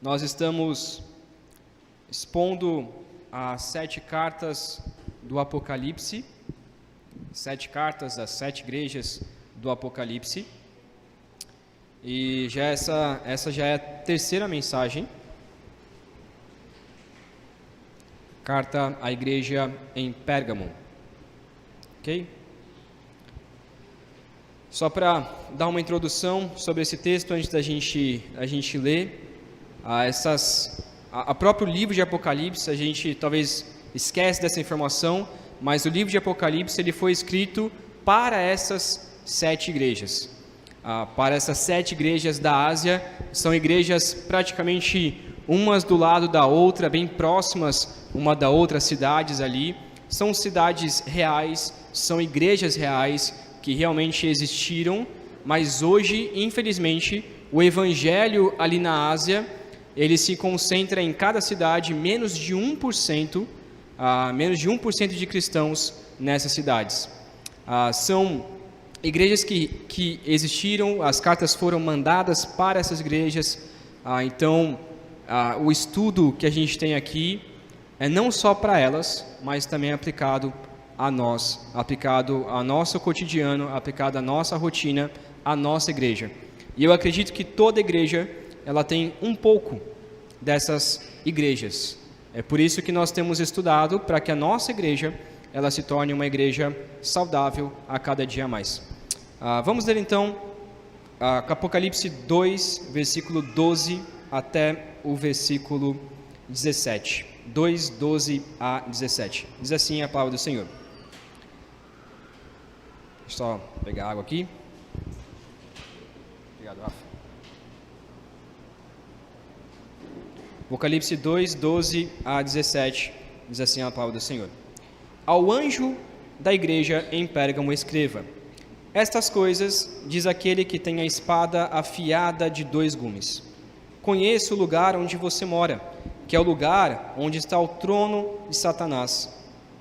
nós estamos expondo as 7 cartas do Apocalipse, 7 cartas das 7 igrejas do Apocalipse, e essa já é a terceira mensagem, carta à igreja em Pérgamo, ok? Só para dar uma introdução sobre esse texto antes da gente ler, a próprio livro de Apocalipse, a gente talvez esquece dessa informação, mas o livro de Apocalipse ele foi escrito para essas 7 igrejas. Para essas 7 igrejas da Ásia, são igrejas praticamente umas do lado da outra, bem próximas uma da outra, cidades ali. São cidades reais, são igrejas reais que realmente existiram, mas hoje, infelizmente, o evangelho ali na Ásia, ele se concentra em cada cidade, menos de 1% de cristãos nessas cidades. São igrejas que existiram, as cartas foram mandadas para essas igrejas, então o estudo que a gente tem aqui é não só para elas, mas também aplicado a nós, aplicado ao nosso cotidiano, aplicado à nossa rotina, à nossa igreja. E eu acredito que toda igreja, ela tem um pouco dessas igrejas. É por isso que nós temos estudado para que a nossa igreja, ela se torne uma igreja saudável a cada dia mais. Vamos ler então Apocalipse 2, versículo 12 até o versículo 17. 2, 12 a 17. Diz assim a palavra do Senhor. Deixa eu só pegar água aqui. Obrigado, Rafa. Apocalipse 2, 12 a 17. Diz assim a palavra do Senhor. Ao anjo da igreja em Pérgamo escreva: estas coisas diz aquele que tem a espada afiada de 2 gumes. Conheço o lugar onde você mora, que é o lugar onde está o trono de Satanás.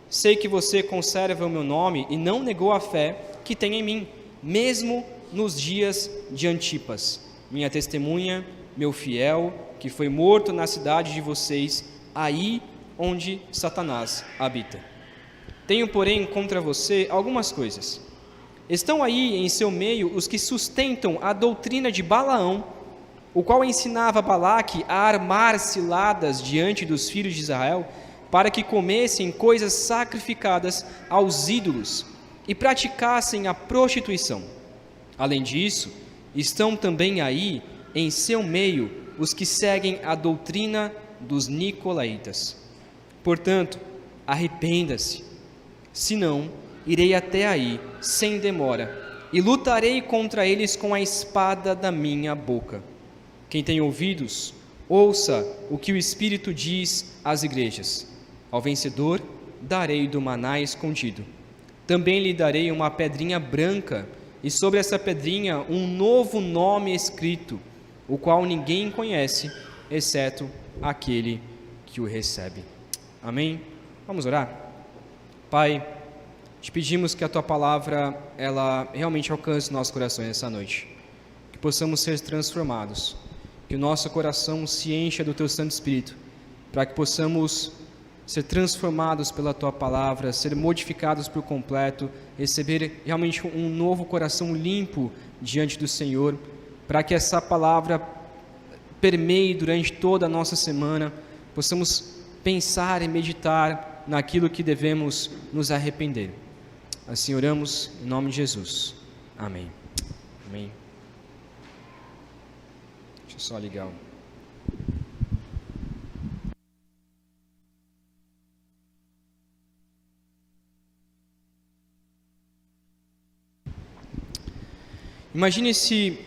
Sei que você conserva o meu nome e não negou a fé que tem em mim, mesmo nos dias de Antipas, minha testemunha, meu fiel, que foi morto na cidade de vocês, aí onde Satanás habita. Tenho, porém, contra você algumas coisas. Estão aí em seu meio os que sustentam a doutrina de Balaão, o qual ensinava Balaque a armar ciladas diante dos filhos de Israel, para que comessem coisas sacrificadas aos ídolos e praticassem a prostituição. Além disso, estão também aí em seu meio os que seguem a doutrina dos nicolaítas. Portanto, arrependa-se, senão irei até aí sem demora e lutarei contra eles com a espada da minha boca. Quem tem ouvidos, ouça o que o Espírito diz às igrejas. Ao vencedor darei do maná escondido. Também lhe darei uma pedrinha branca, e sobre essa pedrinha um novo nome escrito, o qual ninguém conhece, exceto aquele que o recebe. Amém? Vamos orar? Pai, te pedimos que a Tua palavra, ela realmente alcance nossos corações essa noite. Que possamos ser transformados. Que o nosso coração se encha do Teu Santo Espírito, para que possamos ser transformados pela Tua palavra, ser modificados por completo, receber realmente um novo coração limpo diante do Senhor, para que essa palavra permeie durante toda a nossa semana, possamos pensar e meditar naquilo que devemos nos arrepender. Assim oramos em nome de Jesus. Amém. Amém. Deixa eu só ligar o... Imagine se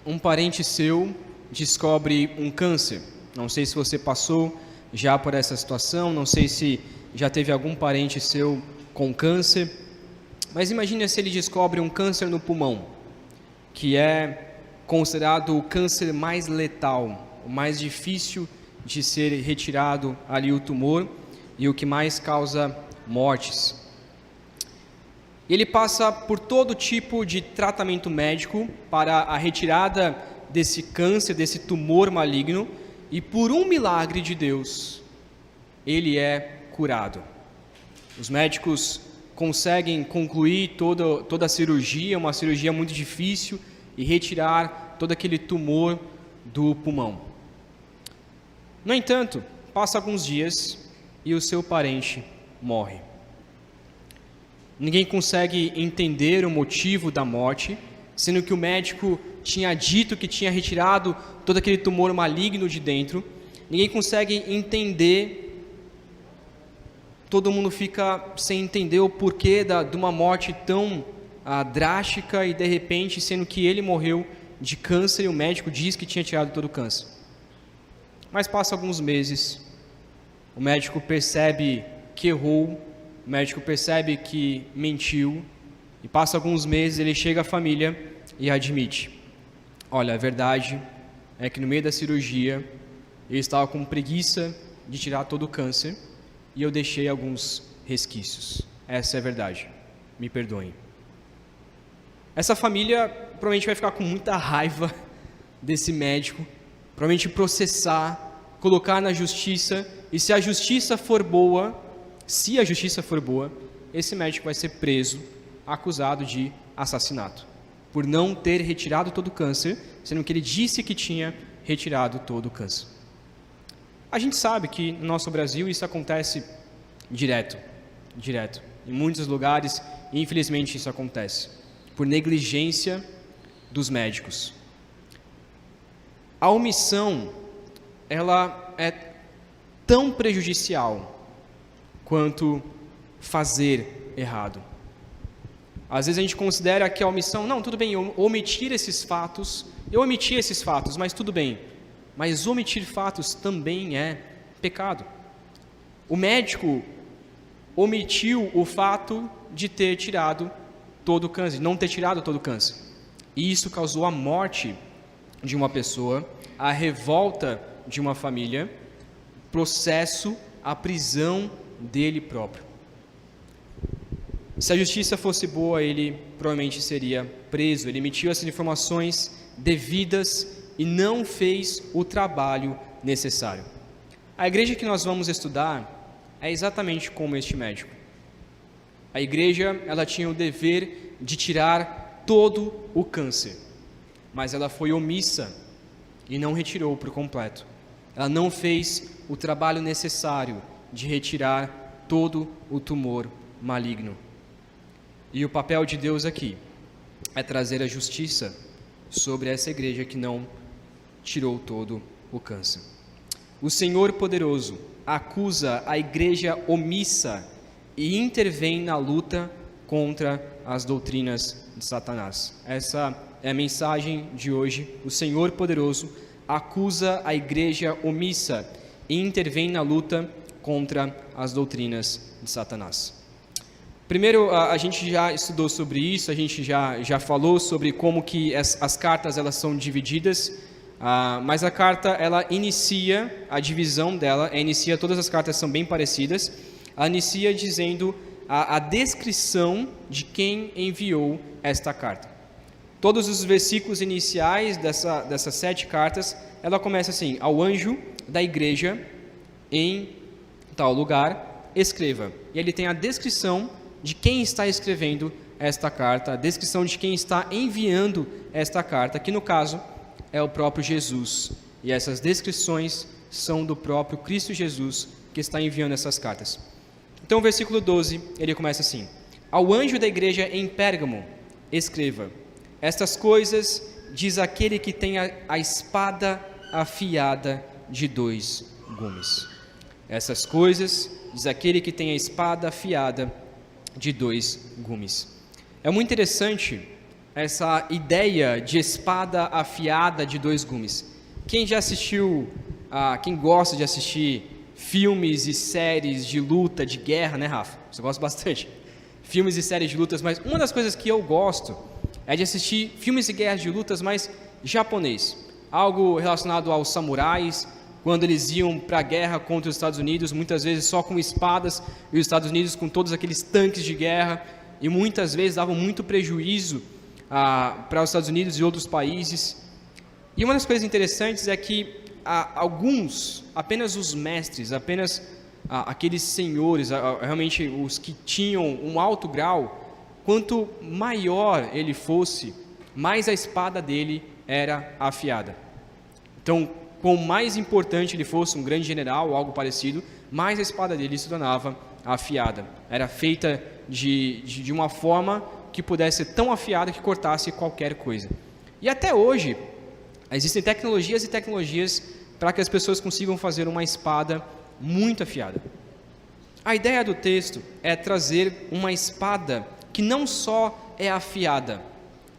um parente seu descobre um câncer. Não sei se você passou já por essa situação, não sei se já teve algum parente seu com câncer, mas imagine se ele descobre um câncer no pulmão, que é considerado o câncer mais letal, o mais difícil de ser retirado ali o tumor e o que mais causa mortes. Ele passa por todo tipo de tratamento médico para a retirada desse câncer, desse tumor maligno, e por um milagre de Deus, ele é curado. Os médicos conseguem concluir toda a cirurgia, uma cirurgia muito difícil, e retirar todo aquele tumor do pulmão. No entanto, passa alguns dias e o seu parente morre. Ninguém consegue entender o motivo da morte, sendo que o médico tinha dito que tinha retirado todo aquele tumor maligno de dentro. Ninguém consegue entender, todo mundo fica sem entender o porquê de uma morte tão drástica e de repente, sendo que ele morreu de câncer e o médico diz que tinha tirado todo o câncer. Mas passa alguns meses, o médico percebe que errou, o médico percebe que mentiu, e passa alguns meses, ele chega à família e admite: olha, a verdade é que no meio da cirurgia eu estava com preguiça de tirar todo o câncer e eu deixei alguns resquícios. Essa é a verdade, me perdoem. Essa família provavelmente vai ficar com muita raiva desse médico, provavelmente processar, colocar na justiça, e se a justiça for boa, esse médico vai ser preso, acusado de assassinato, por não ter retirado todo o câncer, sendo que ele disse que tinha retirado todo o câncer. A gente sabe que no nosso Brasil isso acontece direto, em muitos lugares, e infelizmente isso acontece, por negligência dos médicos. A omissão, ela é tão prejudicial quanto fazer errado. Às vezes a gente considera que a omissão, não, tudo bem, eu omiti esses fatos, mas tudo bem. Mas omitir fatos também é pecado. O médico omitiu o fato de ter tirado todo o câncer, de não ter tirado todo o câncer. E isso causou a morte de uma pessoa, a revolta de uma família, processo, a prisão dele próprio. Se a justiça fosse boa, ele provavelmente seria preso. Ele emitiu essas informações devidas e não fez o trabalho necessário. A igreja que nós vamos estudar é exatamente como este médico. A igreja, ela tinha o dever de tirar todo o câncer, mas ela foi omissa e não retirou por completo. Ela não fez o trabalho necessário de retirar todo o tumor maligno. E o papel de Deus aqui é trazer a justiça sobre essa igreja que não tirou todo o câncer. O Senhor poderoso acusa a igreja omissa e intervém na luta contra as doutrinas de Satanás. Essa é a mensagem de hoje. O Senhor poderoso acusa a igreja omissa e intervém na luta contra as doutrinas de Satanás. Primeiro, a gente já estudou sobre isso, a gente já falou sobre como que as cartas elas são divididas, mas a carta ela inicia, a divisão dela, todas as cartas são bem parecidas, ela inicia dizendo a descrição de quem enviou esta carta. Todos os versículos iniciais dessas 7 cartas, ela começa assim: ao anjo da igreja em tal lugar, escreva. E ele tem a descrição de quem está escrevendo esta carta, a descrição de quem está enviando esta carta, que no caso é o próprio Jesus. E essas descrições são do próprio Cristo Jesus que está enviando essas cartas. Então o versículo 12, ele começa assim: ao anjo da igreja em Pérgamo, escreva: estas coisas diz aquele que tem a espada afiada de 2 gumes. Essas coisas diz aquele que tem a espada afiada de 2 gumes. É muito interessante essa ideia de espada afiada de 2 gumes. Quem já assistiu, quem gosta de assistir filmes e séries de luta, de guerra, né, Rafa? Você gosta bastante. Filmes e séries de lutas, mas uma das coisas que eu gosto é de assistir filmes e guerras de lutas, mas japonês. Algo relacionado aos samurais, quando eles iam para a guerra contra os Estados Unidos, muitas vezes só com espadas, e os Estados Unidos com todos aqueles tanques de guerra, e muitas vezes davam muito prejuízo para os Estados Unidos e outros países. E uma das coisas interessantes é que apenas os mestres, apenas aqueles senhores, realmente os que tinham um alto grau, quanto maior ele fosse, mais a espada dele era afiada. Então, quanto mais importante ele fosse, um grande general ou algo parecido, mais a espada dele se tornava afiada. Era feita de uma forma que pudesse ser tão afiada que cortasse qualquer coisa. E até hoje, existem tecnologias e tecnologias para que as pessoas consigam fazer uma espada muito afiada. A ideia do texto é trazer uma espada que não só é afiada,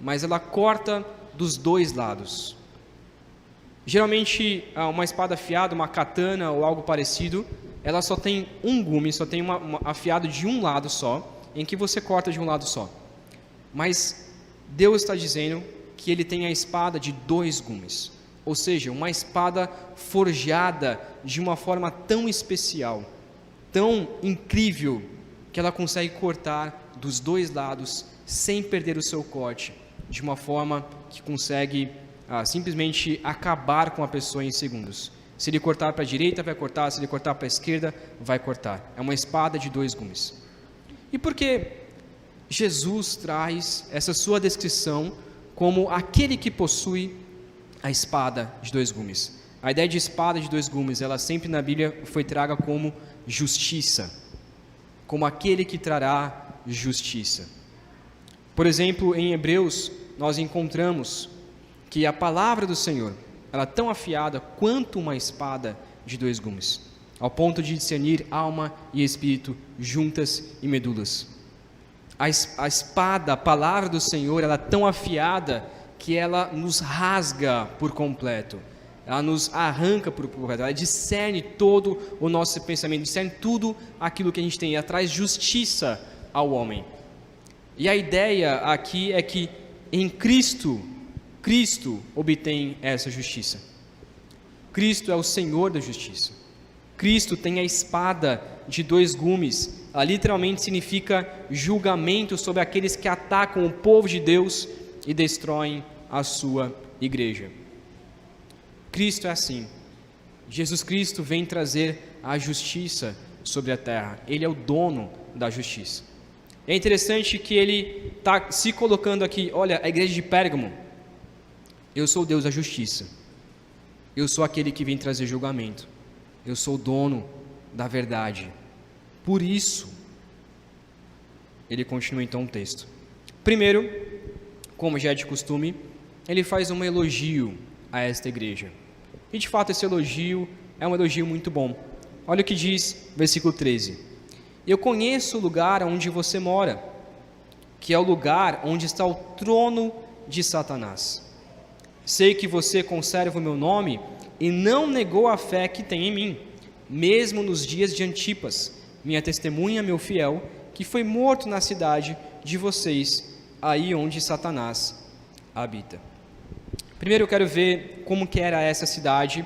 mas ela corta dos dois lados. Geralmente, uma espada afiada, uma katana ou algo parecido, ela só tem um gume, só tem uma afiado de um lado só, em que você corta de um lado só. Mas Deus está dizendo que ele tem a espada de dois gumes, ou seja, uma espada forjada de uma forma tão especial, tão incrível, que ela consegue cortar dos dois lados sem perder o seu corte, de uma forma que consegue simplesmente acabar com a pessoa em segundos. Se ele cortar para a direita, vai cortar, se ele cortar para a esquerda, vai cortar. É uma espada de dois gumes. E por que Jesus traz essa sua descrição como aquele que possui a espada de dois gumes? A ideia de espada de dois gumes, ela sempre na Bíblia foi traga como justiça, como aquele que trará justiça. Por exemplo, em Hebreus, nós encontramos que a palavra do Senhor, ela é tão afiada quanto uma espada de dois gumes, ao ponto de discernir alma e espírito, juntas e medulas. A espada, a palavra do Senhor, ela é tão afiada que ela nos rasga por completo, ela nos arranca por completo, ela discerne todo o nosso pensamento, discerne tudo aquilo que a gente tem, ela traz justiça ao homem. E a ideia aqui é que em Cristo obtém essa justiça. Cristo é o Senhor da justiça. Cristo tem a espada de dois gumes. Ela literalmente significa julgamento sobre aqueles que atacam o povo de Deus e destroem a sua igreja. Cristo é assim. Jesus Cristo vem trazer a justiça sobre a terra. Ele é o dono da justiça. É interessante que ele está se colocando aqui, olha, a igreja de Pérgamo, eu sou o Deus da justiça. Eu sou aquele que vem trazer julgamento. Eu sou o dono da verdade. Por isso, ele continua então o texto. Primeiro, como já é de costume, ele faz um elogio a esta igreja. E de fato esse elogio é um elogio muito bom. Olha o que diz, versículo 13. Eu conheço o lugar onde você mora, que é o lugar onde está o trono de Satanás. Sei que você conserva o meu nome e não negou a fé que tem em mim, mesmo nos dias de Antipas, minha testemunha, meu fiel, que foi morto na cidade de vocês, aí onde Satanás habita. Primeiro eu quero ver como que era essa cidade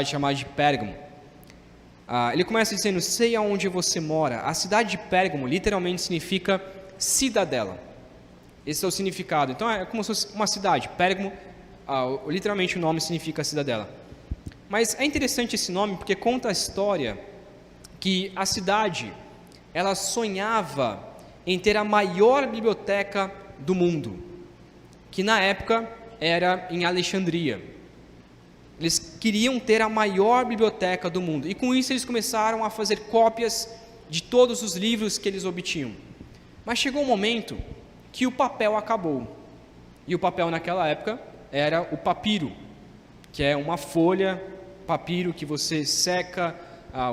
chamada de Pérgamo. Ele começa dizendo, sei aonde você mora. A cidade de Pérgamo literalmente significa cidadela. Esse é o significado. Então é como se fosse uma cidade. Pérgamo, literalmente o nome significa cidadela. Mas é interessante esse nome porque conta a história que a cidade, ela sonhava em ter a maior biblioteca do mundo, que na época era em Alexandria. Eles queriam ter a maior biblioteca do mundo, e com isso eles começaram a fazer cópias de todos os livros que eles obtinham. Mas chegou um momento que o papel acabou, e o papel naquela época era o papiro, que é uma folha, papiro que você seca,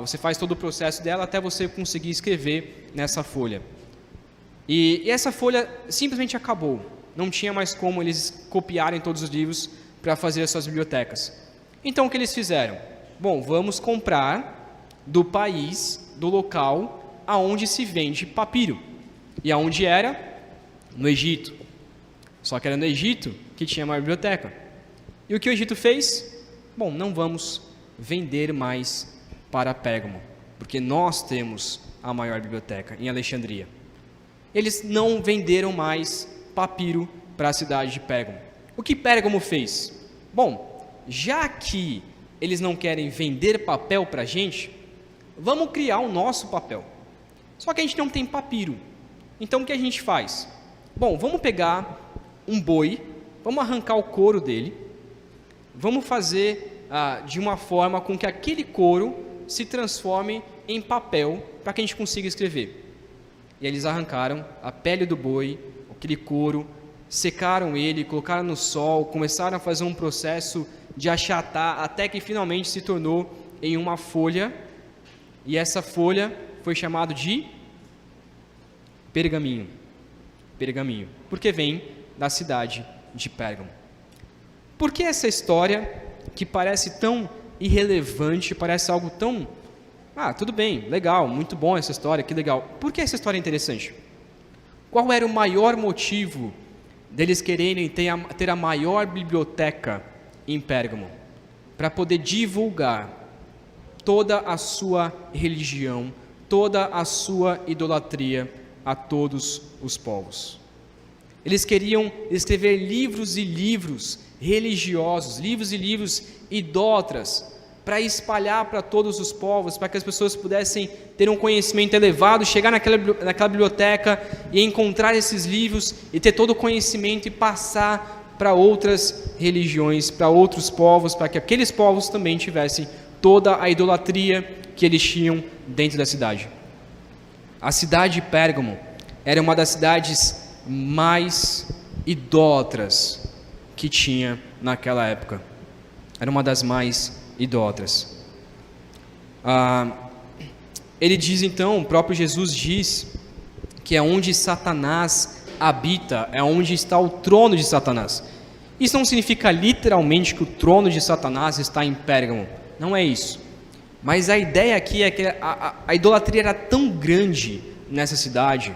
você faz todo o processo dela até você conseguir escrever nessa folha. E essa folha simplesmente acabou, não tinha mais como eles copiarem todos os livros para fazer as suas bibliotecas. Então o que eles fizeram? Bom, vamos comprar do país, do local aonde se vende papiro. E aonde era? No Egito. Só que era no Egito que tinha uma biblioteca. E o que o Egito fez? Bom, não vamos vender mais para Pérgamo, porque nós temos a maior biblioteca em Alexandria. Eles não venderam mais papiro para a cidade de Pérgamo. O que Pérgamo fez? Bom, já que eles não querem vender papel para a gente, vamos criar o nosso papel. Só que a gente não tem papiro. Então o que a gente faz? Bom, vamos pegar um boi, vamos arrancar o couro dele, vamos fazer de uma forma com que aquele couro se transforme em papel para que a gente consiga escrever. E aí eles arrancaram a pele do boi, aquele couro, secaram ele, colocaram no sol, começaram a fazer um processo de achatar até que finalmente se tornou em uma folha, e essa folha foi chamada de pergaminho. Pergaminho, porque vem da cidade de Pérgamo. Por que essa história, que parece tão irrelevante, parece algo tão... tudo bem, legal, muito bom essa história, que legal. Por que essa história é interessante? Qual era o maior motivo deles quererem ter a maior biblioteca em Pérgamo? Para poder divulgar toda a sua religião, toda a sua idolatria a todos os povos. Eles queriam escrever livros e livros religiosos, livros e livros idólatras, para espalhar para todos os povos, para que as pessoas pudessem ter um conhecimento elevado, chegar naquela biblioteca e encontrar esses livros e ter todo o conhecimento e passar para outras religiões, para outros povos, para que aqueles povos também tivessem toda a idolatria que eles tinham dentro da cidade. A cidade de Pérgamo era uma das cidades mais idólatras que tinha naquela época. Era uma das mais idólatras. Ele diz então, o próprio Jesus diz, que é onde Satanás habita, é onde está o trono de Satanás. Isso não significa literalmente que o trono de Satanás está em Pérgamo, não é isso. Mas a ideia aqui é que a idolatria era tão grande nessa cidade,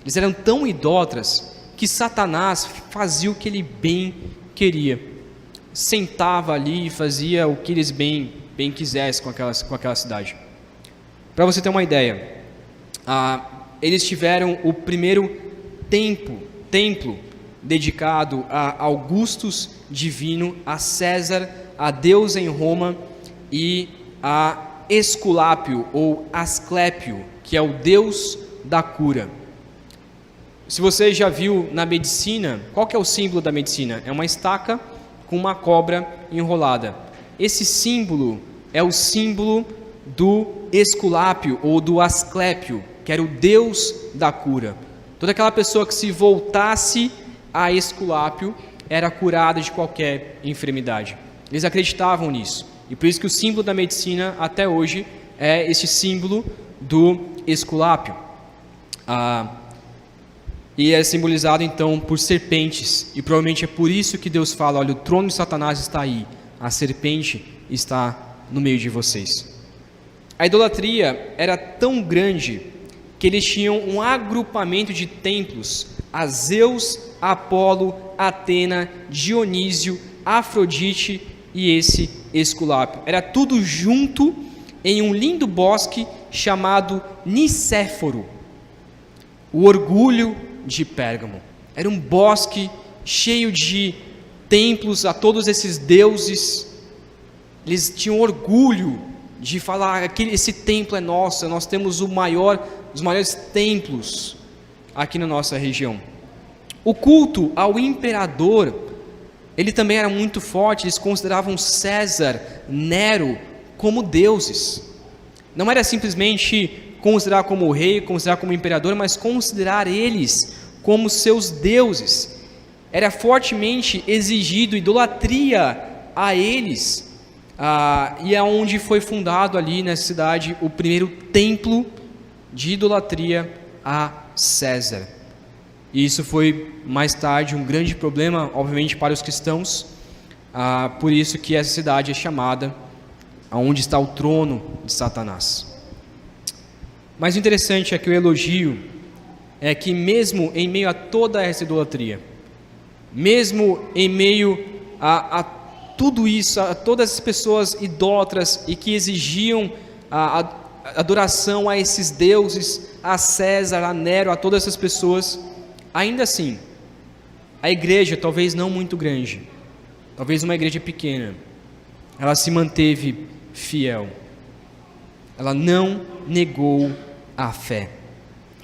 eles eram tão idólatras, que Satanás fazia o que ele bem queria. Sentava ali e fazia o que eles bem quisessem com aquela cidade. Para você ter uma ideia, eles tiveram o primeiro templo dedicado a Augustus Divino, a César, a Deus em Roma, e a Esculápio ou Asclépio, que é o Deus da cura. Se você já viu na medicina, qual que é o símbolo da medicina? É uma estaca com uma cobra enrolada. Esse símbolo é o símbolo do Esculápio ou do Asclépio, que era o Deus da cura. Toda aquela pessoa que se voltasse a Esculápio era curada de qualquer enfermidade. Eles acreditavam nisso. E por isso que o símbolo da medicina até hoje é esse símbolo do Esculápio. E é simbolizado então por serpentes. E provavelmente é por isso que Deus fala, olha, o trono de Satanás está aí, a serpente está no meio de vocês. A idolatria era tão grande que eles tinham um agrupamento de templos a Zeus, Apolo, Atena, Dionísio, Afrodite e esse Esculápio. Era tudo junto em um lindo bosque chamado Nicéforo, o orgulho de Pérgamo. Era um bosque cheio de templos a todos esses deuses. Eles tinham orgulho de falar, esse templo é nosso, nós temos os maiores templos aqui na nossa região. O culto ao imperador, ele também era muito forte. Eles consideravam César, Nero como deuses. Não era simplesmente considerar como rei, considerar como imperador, mas considerar eles como seus deuses. Era fortemente exigido idolatria a eles, e é onde foi fundado ali nessa cidade o primeiro templo de idolatria a César. E isso foi mais tarde um grande problema, obviamente, para os cristãos. Por isso que essa cidade é chamada aonde está o trono de Satanás. Mas o interessante é que o elogio é que mesmo em meio a toda essa idolatria, mesmo em meio a tudo isso, a todas as pessoas idólatras e que exigiam a adoração a esses deuses, a César, a Nero, a todas essas pessoas, ainda assim, a igreja, talvez não muito grande, talvez uma igreja pequena, ela se manteve fiel. Ela não negou a fé.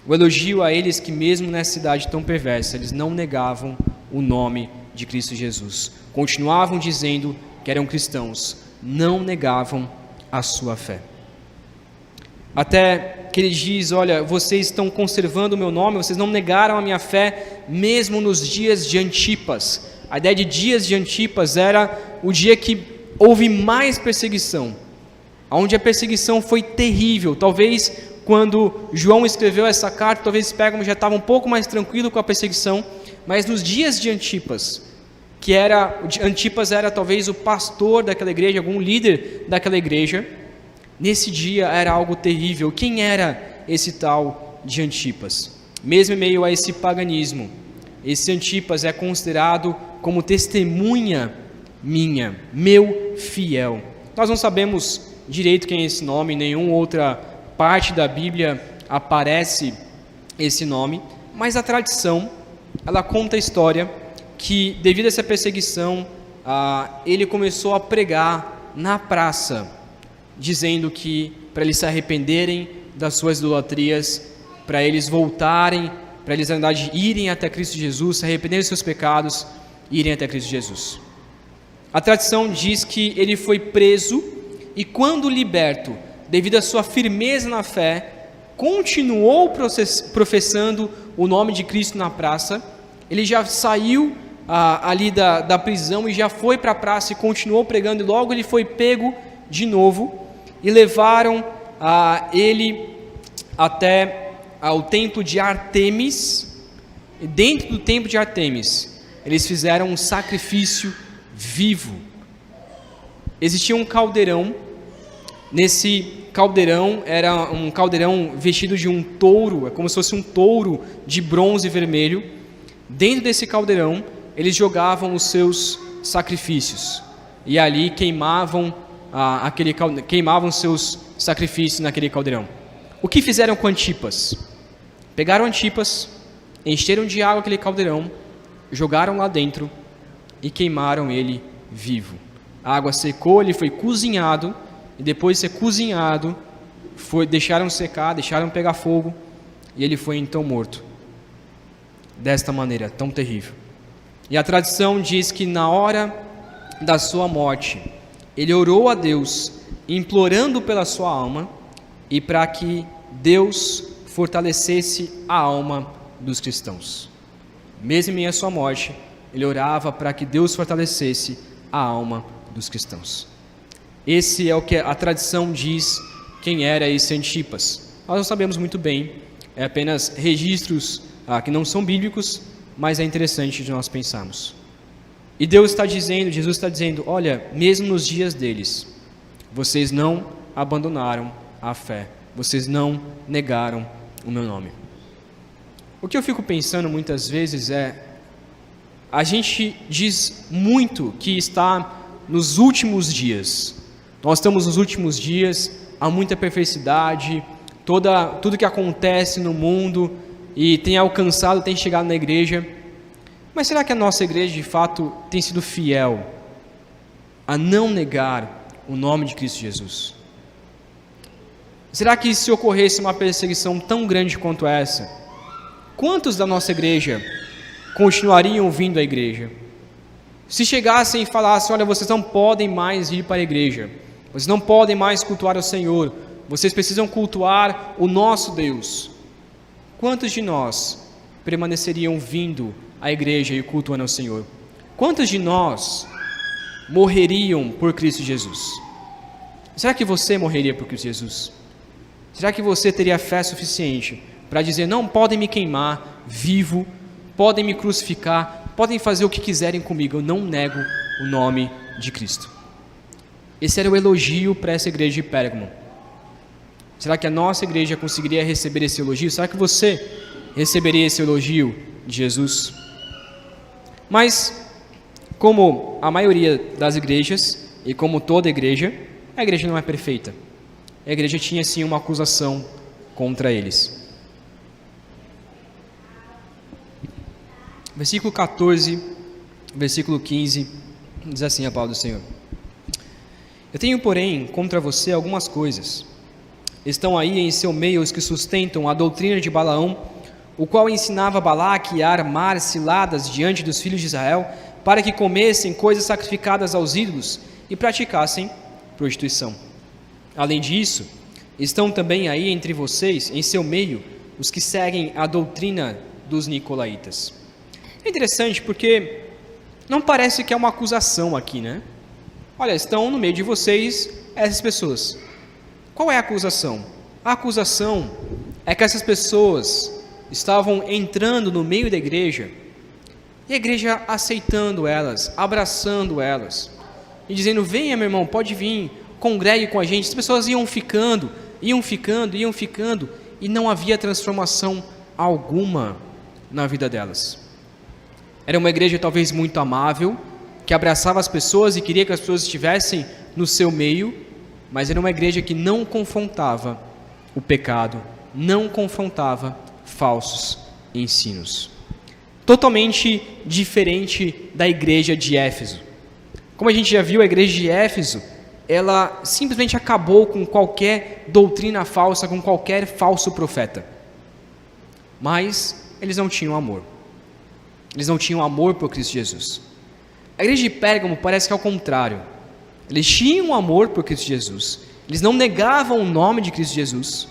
O elogio a eles que mesmo nessa cidade tão perversa, eles não negavam o nome de Cristo Jesus. Continuavam dizendo que eram cristãos, não negavam a sua fé. Até que ele diz, olha, vocês estão conservando o meu nome, vocês não negaram a minha fé, mesmo nos dias de Antipas. A ideia de dias de Antipas era o dia que houve mais perseguição, onde a perseguição foi terrível. Talvez quando João escreveu essa carta, talvez Pérgamo já estava um pouco mais tranquilo com a perseguição, mas nos dias de Antipas, Antipas era talvez o pastor daquela igreja, algum líder daquela igreja, nesse dia era algo terrível. Quem era esse tal de Antipas? Mesmo em meio a esse paganismo, esse Antipas é considerado como testemunha minha, meu fiel. Nós não sabemos direito quem é esse nome, em nenhuma outra parte da Bíblia aparece esse nome, mas a tradição, ela conta a história que devido a essa perseguição, ele começou a pregar na praça, dizendo que para eles se arrependerem das suas idolatrias, para eles voltarem, para eles na verdade irem até Cristo Jesus, se arrependerem dos seus pecados, irem até Cristo Jesus. A tradição diz que ele foi preso e quando liberto, devido à sua firmeza na fé, continuou professando o nome de Cristo na praça. Ele já saiu ali da prisão e já foi para a praça e continuou pregando, e logo ele foi pego de novo e levaram ele até ao templo de Artemis. E dentro do templo de Artemis eles fizeram um sacrifício vivo. Existia um caldeirão. Nesse caldeirão era um caldeirão vestido de um touro, é como se fosse um touro de bronze vermelho. Dentro desse caldeirão eles jogavam os seus sacrifícios e ali queimavam seus sacrifícios naquele caldeirão. O que fizeram com Antipas? Pegaram Antipas, encheram de água aquele caldeirão, jogaram lá dentro e queimaram ele vivo. A água secou, ele foi cozinhado, e depois de ser cozinhado, deixaram secar, deixaram pegar fogo, e ele foi então morto. Desta maneira tão terrível. E a tradição diz que na hora da sua morte, ele orou a Deus, implorando pela sua alma, e para que Deus fortalecesse a alma dos cristãos. Mesmo em meio à sua morte, ele orava para que Deus fortalecesse a alma dos cristãos. Esse é o que a tradição diz quem era esse Antipas. Nós não sabemos muito bem, é apenas registros que não são bíblicos, mas é interessante de nós pensarmos. E Deus está dizendo, Jesus está dizendo, olha, mesmo nos dias deles, vocês não abandonaram a fé, vocês não negaram o meu nome. O que eu fico pensando muitas vezes a gente diz muito que está nos últimos dias. Nós estamos nos últimos dias, há muita perversidade, tudo que acontece no mundo e tem alcançado, tem chegado na igreja. Mas será que a nossa igreja de fato tem sido fiel a não negar o nome de Cristo Jesus? Será que se ocorresse uma perseguição tão grande quanto essa, quantos da nossa igreja continuariam vindo à igreja? Se chegassem e falassem, olha, vocês não podem mais ir para a igreja, vocês não podem mais cultuar o Senhor, vocês precisam cultuar o nosso Deus, quantos de nós permaneceriam vindo à igreja e cultuando ao Senhor? Quantos de nós morreriam por Cristo Jesus? Será que você morreria por Cristo Jesus? Será que você teria fé suficiente para dizer, não, podem me queimar vivo, podem me crucificar, podem fazer o que quiserem comigo, eu não nego o nome de Cristo? Esse era o elogio para essa igreja de Pérgamo. Será que a nossa igreja conseguiria receber esse elogio? Será que você receberia esse elogio de Jesus? Mas, como a maioria das igrejas, e como toda igreja, a igreja não é perfeita. A igreja tinha sim uma acusação contra eles. Versículo 14, versículo 15, diz assim a palavra do Senhor. Eu tenho, porém, contra você algumas coisas. Estão aí em seu meio os que sustentam a doutrina de Balaão, o qual ensinava Balaque a armar ciladas diante dos filhos de Israel, para que comessem coisas sacrificadas aos ídolos e praticassem prostituição. Além disso, estão também aí entre vocês, em seu meio, os que seguem a doutrina dos nicolaítas. É interessante porque não parece que é uma acusação aqui, né? Olha, estão no meio de vocês essas pessoas. Qual é a acusação? A acusação é que essas pessoas estavam entrando no meio da igreja e a igreja aceitando elas, abraçando elas e dizendo: venha, meu irmão, pode vir, congregue com a gente. As pessoas iam ficando e não havia transformação alguma na vida delas. Era uma igreja talvez muito amável, que abraçava as pessoas e queria que as pessoas estivessem no seu meio, mas era uma igreja que não confrontava o pecado, não confrontava falsos ensinos. Totalmente diferente da igreja de Éfeso. Como a gente já viu, a igreja de Éfeso, ela simplesmente acabou com qualquer doutrina falsa, com qualquer falso profeta. Mas eles não tinham amor. Eles não tinham amor por Cristo Jesus. A igreja de Pérgamo parece que é ao contrário. Eles tinham amor por Cristo Jesus. Eles não negavam o nome de Cristo Jesus,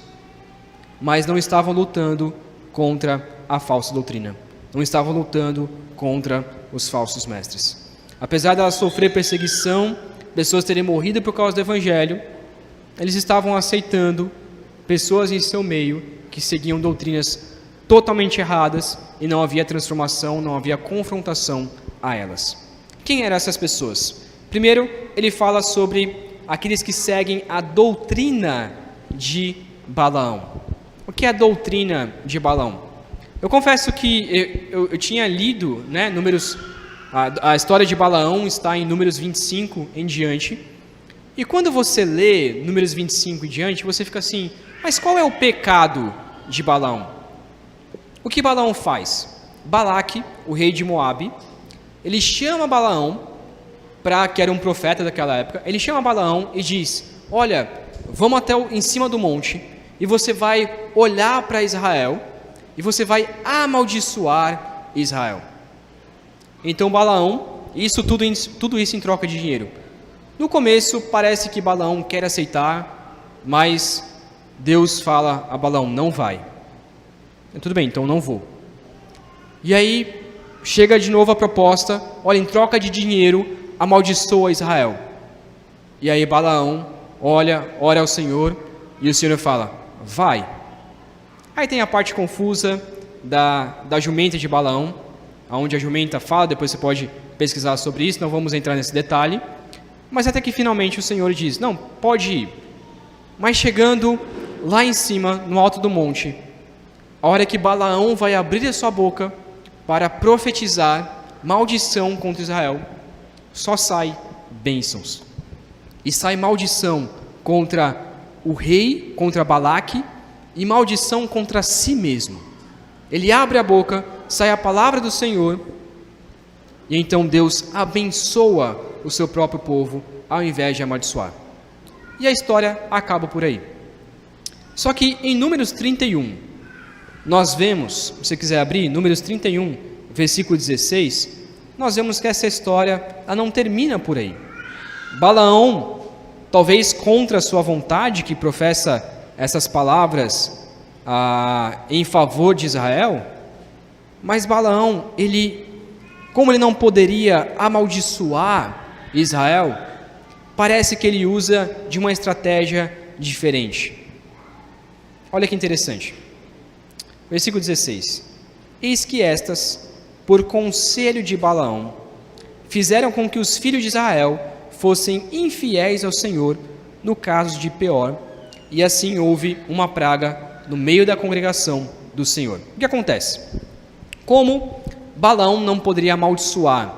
mas não estavam lutando contra a falsa doutrina. Não estavam lutando contra os falsos mestres. Apesar de elas sofrer perseguição, pessoas terem morrido por causa do evangelho, eles estavam aceitando pessoas em seu meio que seguiam doutrinas totalmente erradas e não havia transformação, não havia confrontação a elas. Quem eram essas pessoas? Primeiro, ele fala sobre aqueles que seguem a doutrina de Balaão. O que é a doutrina de Balaão? Eu confesso que eu tinha lido, né, Números, a história de Balaão está em Números 25 em diante, e quando você lê Números 25 em diante, você fica assim: mas qual é o pecado de Balaão? O que Balaão faz? Balaque, o rei de Moabe, ele chama Balaão, que era um profeta daquela época, ele chama Balaão e diz: olha, vamos até em cima do monte, e você vai olhar para Israel, e você vai amaldiçoar Israel. Então Balaão, tudo isso em troca de dinheiro. No começo parece que Balaão quer aceitar, mas Deus fala a Balaão: não vai. Tudo bem, então não vou. E aí chega de novo a proposta: olha, em troca de dinheiro, amaldiçoa Israel. E aí Balaão ora ao Senhor, e o Senhor fala: vai. Aí tem a parte confusa da jumenta de Balaão, onde a jumenta fala, depois você pode pesquisar sobre isso, não vamos entrar nesse detalhe, mas até que finalmente o Senhor diz: não, pode ir. Mas chegando lá em cima, no alto do monte, a hora que Balaão vai abrir a sua boca para profetizar maldição contra Israel, só sai bênçãos. E sai maldição contra o rei, contra Balaque, e maldição contra si mesmo. Ele abre a boca, sai a palavra do Senhor, e então Deus abençoa o seu próprio povo, ao invés de amaldiçoar. E a história acaba por aí. Só que em Números 31, nós vemos, se você quiser abrir, Números 31, versículo 16, nós vemos que essa história ela não termina por aí. Balaão, talvez contra a sua vontade, que professa essas palavras em favor de Israel, mas Balaão, como ele não poderia amaldiçoar Israel, parece que ele usa de uma estratégia diferente. Olha que interessante. Versículo 16: eis que estas, por conselho de Balaão, fizeram com que os filhos de Israel fossem infiéis ao Senhor no caso de Peor, e assim houve uma praga no meio da congregação do Senhor. O que acontece? Como Balaão não poderia amaldiçoar,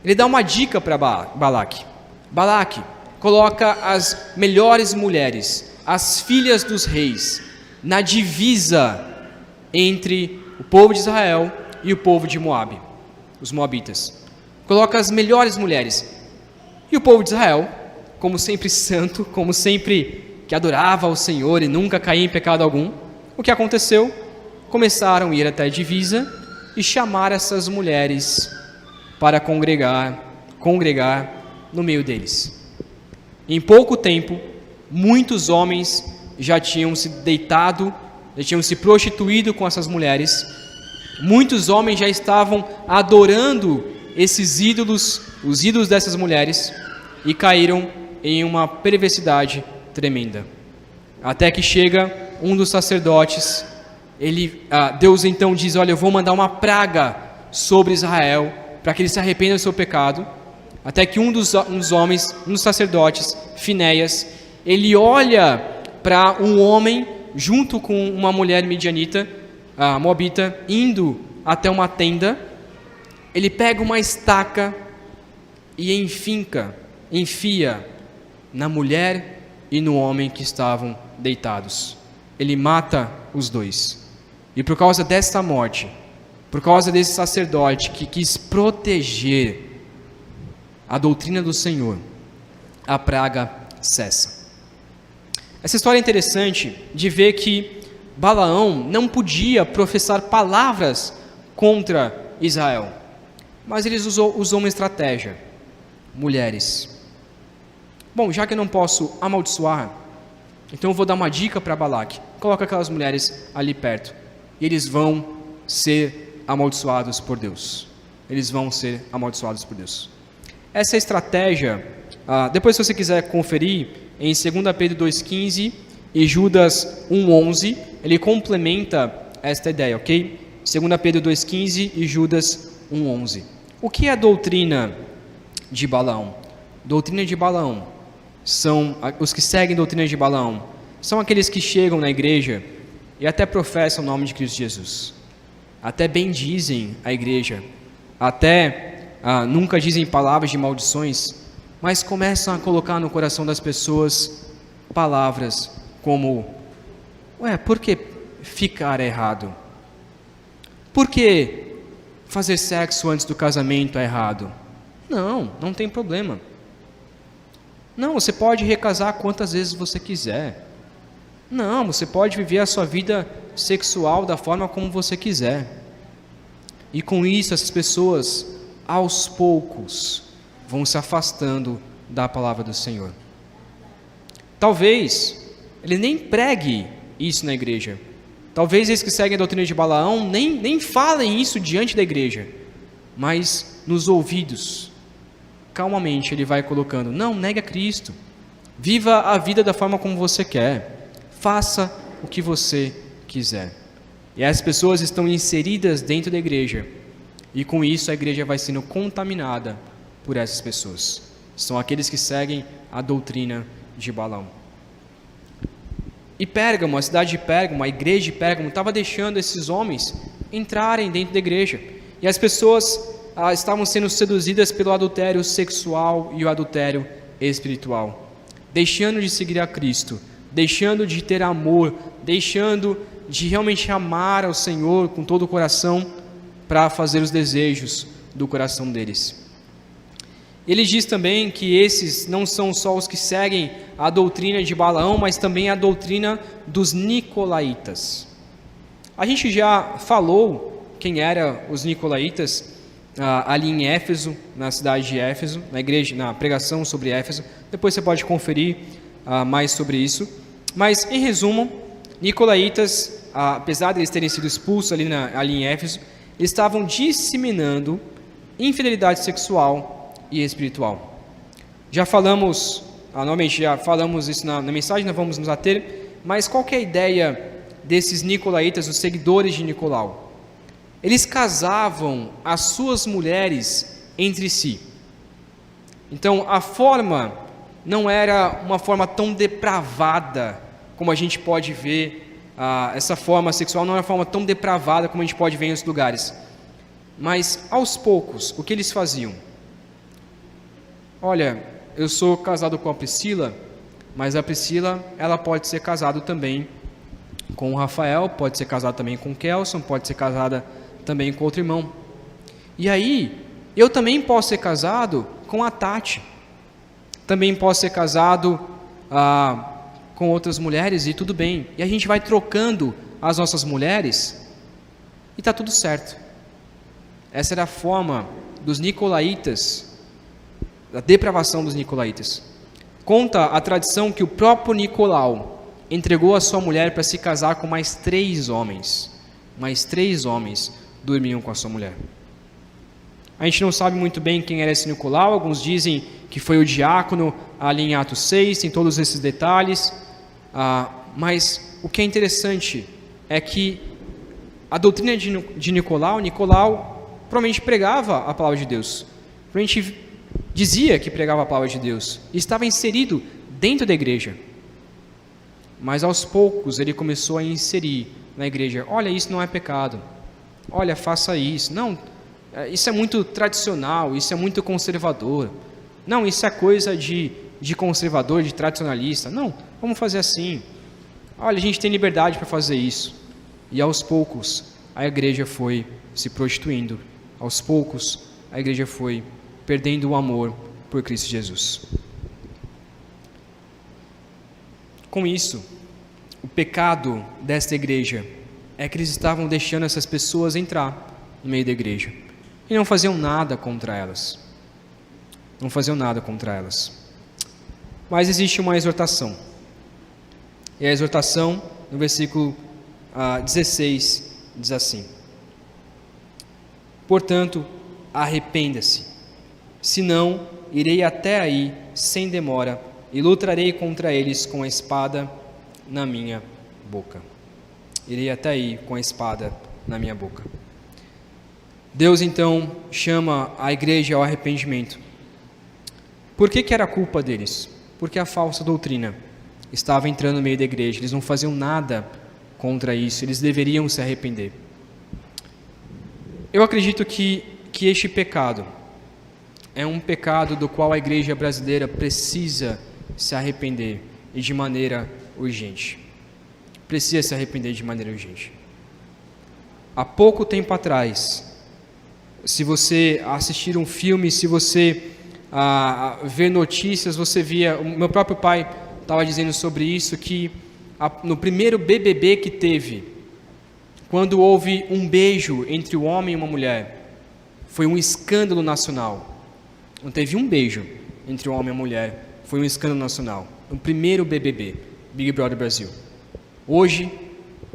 ele dá uma dica para Balaque. Balaque, coloca as melhores mulheres, as filhas dos reis, na divisa entre o povo de Israel e o povo de Moabe, os moabitas. Coloca as melhores mulheres. E o povo de Israel como sempre santo, como sempre que adorava ao Senhor e nunca caía em pecado algum, o que aconteceu? Começaram a ir até a divisa e chamar essas mulheres para congregar no meio deles. Em pouco tempo, muitos homens já tinham se deitado, já tinham se prostituído com essas mulheres. Muitos homens já estavam adorando esses ídolos, os ídolos dessas mulheres, e caíram em uma perversidade tremenda. Até que chega um dos sacerdotes, Deus então diz: olha, eu vou mandar uma praga sobre Israel, para que eles se arrependam do seu pecado. Até que um dos homens, um dos sacerdotes, Finéias, ele olha para um homem junto com uma mulher midianita, moabita, indo até uma tenda. Ele pega uma estaca e enfia na mulher e no homem que estavam deitados. Ele mata os dois. E por causa desta morte, por causa desse sacerdote que quis proteger a doutrina do Senhor, a praga cessa. Essa história é interessante de ver que Balaão não podia professar palavras contra Israel, mas ele usou uma estratégia: mulheres. Bom, já que eu não posso amaldiçoar, então eu vou dar uma dica para Balaque: coloca aquelas mulheres ali perto, e eles vão ser amaldiçoados por Deus. Eles vão ser amaldiçoados por Deus. Essa estratégia, depois se você quiser conferir, em 2 Pedro 2,15 e Judas 1,11, ele complementa esta ideia, ok? 2 Pedro 2,15 e Judas 1,11. O que é a doutrina de Balaão? Doutrina de Balaão são os que seguem a doutrina de Balaão, são aqueles que chegam na igreja e até professam o nome de Cristo Jesus, até bendizem a igreja, até nunca dizem palavras de maldições, mas começam a colocar no coração das pessoas palavras como: por que ficar errado? Por que fazer sexo antes do casamento é errado? Não tem problema. Não, você pode recasar quantas vezes você quiser. Não, você pode viver a sua vida sexual da forma como você quiser. E com isso, essas pessoas, aos poucos, vão se afastando da palavra do Senhor. Talvez ele nem pregue isso na igreja. Talvez esses que seguem a doutrina de Balaão nem falem isso diante da igreja. Mas nos ouvidos, calmamente ele vai colocando: não, negue a Cristo. Viva a vida da forma como você quer. Faça o que você quiser. E as pessoas estão inseridas dentro da igreja. E com isso a igreja vai sendo contaminada por essas pessoas. São aqueles que seguem a doutrina de Balaão. E Pérgamo, a cidade de Pérgamo, a igreja de Pérgamo, estava deixando esses homens entrarem dentro da igreja. E as pessoas estavam sendo seduzidas pelo adultério sexual e o adultério espiritual, deixando de seguir a Cristo, deixando de ter amor, deixando de realmente amar ao Senhor com todo o coração, para fazer os desejos do coração deles. Ele diz também que esses não são só os que seguem a doutrina de Balaão, mas também a doutrina dos nicolaítas. A gente já falou quem eram os nicolaítas ali em Éfeso, na cidade de Éfeso, na igreja, na pregação sobre Éfeso. Depois você pode conferir mais sobre isso. Mas, em resumo, nicolaítas, apesar de eles terem sido expulsos ali em Éfeso, eles estavam disseminando infidelidade sexual e espiritual. Já falamos, normalmente já falamos isso na mensagem, não vamos nos ater, mas qual que é a ideia desses nicolaítas, os seguidores de Nicolau? Eles casavam as suas mulheres entre si. Então a forma não era uma forma tão depravada como a gente pode ver. Essa forma sexual não é uma forma tão depravada como a gente pode ver em outros lugares. Mas, aos poucos, o que eles faziam? Olha, eu sou casado com a Priscila, mas a Priscila, ela pode ser casada também com o Rafael, pode ser casada também com o Kelson, pode ser casada também com outro irmão. E aí, eu também posso ser casado com a Tati. também posso ser casado com outras mulheres e tudo bem. E a gente vai trocando as nossas mulheres e está tudo certo. Essa era a forma dos nicolaítas, da depravação dos nicolaítas. Conta a tradição que o próprio Nicolau entregou a sua mulher para se casar com mais 3 homens. Mais 3 homens dormiam com a sua mulher. A gente não sabe muito bem quem era esse Nicolau. Alguns dizem que foi o diácono ali em Atos 6, tem todos esses detalhes. Mas o que é interessante é que a doutrina de Nicolau provavelmente pregava a palavra de Deus. Provavelmente dizia que pregava a palavra de Deus. E estava inserido dentro da igreja. Mas aos poucos ele começou a inserir na igreja: olha, isso não é pecado. Olha, faça isso. Não, isso é muito tradicional, isso é muito conservador. Não, isso é coisa de conservador, de tradicionalista. Não, vamos fazer assim. Olha, a gente tem liberdade para fazer isso. E aos poucos a igreja foi se prostituindo. Aos poucos a igreja foi perdendo o amor por Cristo Jesus. Com isso, o pecado desta igreja é que eles estavam deixando essas pessoas entrar no meio da igreja e não faziam nada contra elas. Não faziam nada contra elas. Mas existe uma exortação. E a exortação, no versículo 16, diz assim: portanto, arrependa-se, senão irei até aí sem demora e lutarei contra eles com a espada na minha boca. Irei até aí com a espada na minha boca. Deus então chama a igreja ao arrependimento. Por que era a culpa deles? Porque a falsa doutrina estava entrando no meio da igreja. Eles não faziam nada contra isso. Eles deveriam se arrepender. Eu acredito que este pecado é um pecado do qual a igreja brasileira precisa se arrepender e de maneira urgente. Precisa se arrepender de maneira urgente. Há pouco tempo atrás, se você assistir um filme, se você ver notícias, você via, o meu próprio pai estava dizendo sobre isso, que no primeiro BBB que teve, quando houve um beijo entre o homem e uma mulher, foi um escândalo nacional. Não teve um beijo entre o homem e a mulher, foi um escândalo nacional. No primeiro BBB, Big Brother Brasil. Hoje,